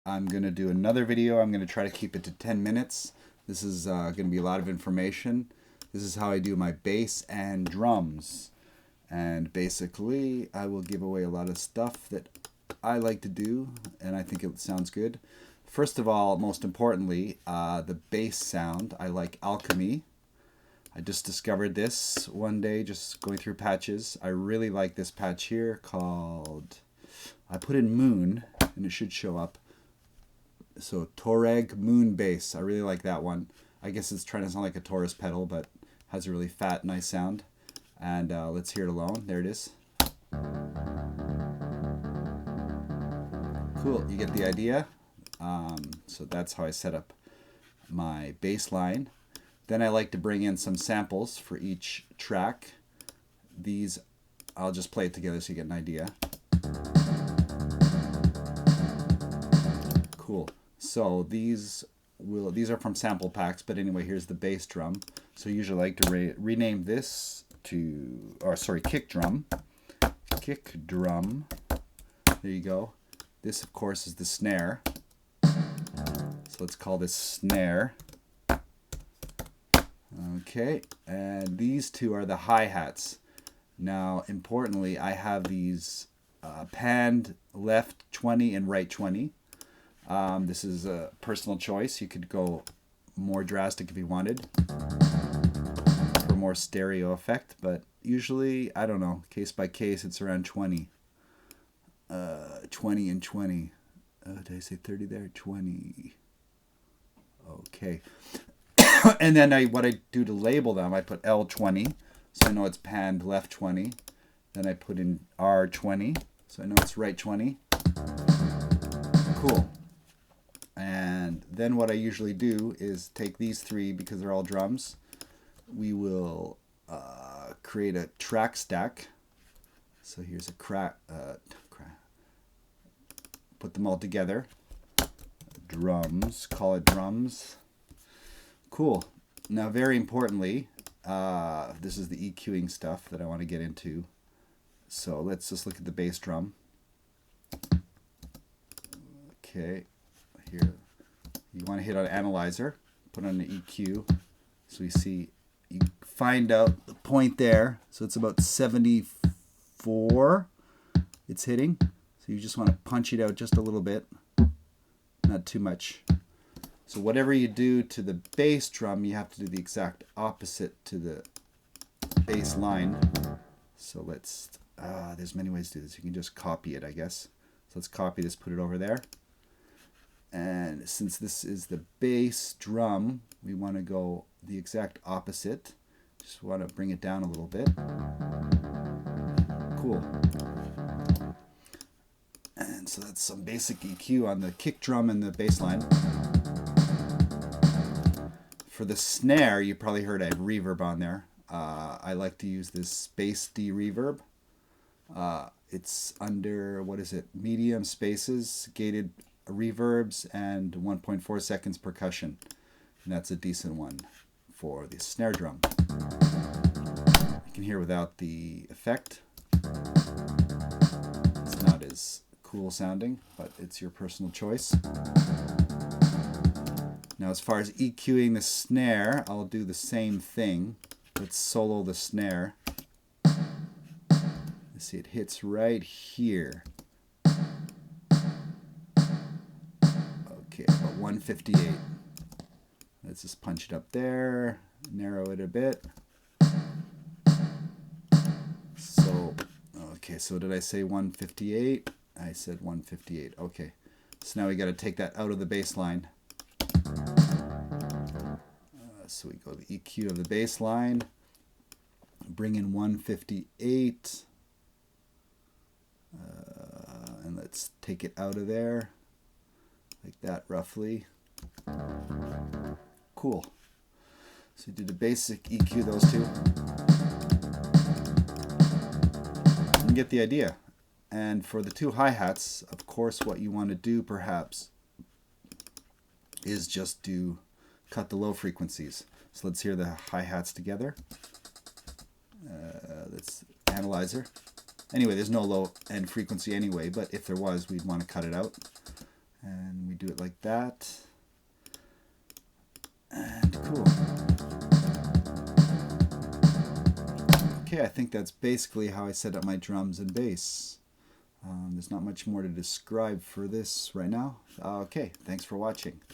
I'm going to do another video. I'm going to try to keep it to 10 minutes. This is going to be a lot of information. This is how I do my bass and drums. And basically, I will give away a lot of stuff that I like to do, and I think it sounds good. First of all, most importantly, the bass sound. I like Alchemy. I just discovered this one day, just going through patches. I really like this patch here called, I put in Moon, and it should show up. So Touareg Moon Bass. I really like that one. I guess it's trying to sound like a Taurus pedal, but has a really fat, nice sound. And let's hear it alone. There it is. Cool, you get the idea. So that's how I set up my bass line. Then I like to bring in some samples for each track. These, I'll just play it together so you get an idea. Cool. So these are from sample packs, but anyway, here's the bass drum. So I usually like to rename this to, or sorry, kick drum. Kick drum. There you go. This, of course, is the snare. So let's call this snare. Okay, and these two are the hi-hats. Now, importantly, I have these panned left 20 and right 20. This is a personal choice. You could go more drastic if you wanted for more stereo effect, but usually, I don't know, case by case, it's around 20. 20 and 20. Did I say 30 there? 20. Okay. And then what I do to label them, I put L20, so I know it's panned left 20. Then I put in R20, so I know it's right 20. Cool. And then what I usually do is take these three, because they're all drums. We will create a track stack. So here's a put them all together. Drums, call it drums. Cool. Now, very importantly, this is the EQing stuff that I want to get into. So let's just look at the bass drum. Okay, here. You want to hit on analyzer, put on the EQ. So we see, you find out the point there. So it's about 74 it's hitting. So you just want to punch it out just a little bit, not too much. So whatever you do to the bass drum, you have to do the exact opposite to the bass line. So let's, there's many ways to do this. You can just copy it, I guess. So let's copy this, put it over there. And since this is the bass drum, we want to go the exact opposite. Just want to bring it down a little bit. Cool. And so that's some basic EQ on the kick drum and the bass line. For the snare, you probably heard I have reverb on there. I like to use this Space D reverb. It's under, what is it, medium spaces, gated reverbs, and 1.4 seconds percussion. And that's a decent one for the snare drum. You can hear without the effect. It's not as cool sounding, but it's your personal choice. Now, as far as EQing the snare, I'll do the same thing. Let's solo the snare. Let's see, it hits right here. Okay, about 158. Let's just punch it up there, narrow it a bit. So, okay, so did I say 158? I said 158. Okay, so now we got to take that out of the bass line. So we go to the EQ of the bass line, bring in 158, and let's take it out of there, like that roughly. Cool. So we did the basic EQ, those two. You get the idea. And for the two hi-hats, of course, what you want to do perhaps is just cut the low frequencies. So let's hear the hi-hats together. Let's analyzer. Anyway, there's no low end frequency anyway, but if there was, we'd want to cut it out. And we do it like that. And cool. Okay, I think that's basically how I set up my drums and bass. There's not much more to describe for this right now. Okay, thanks for watching.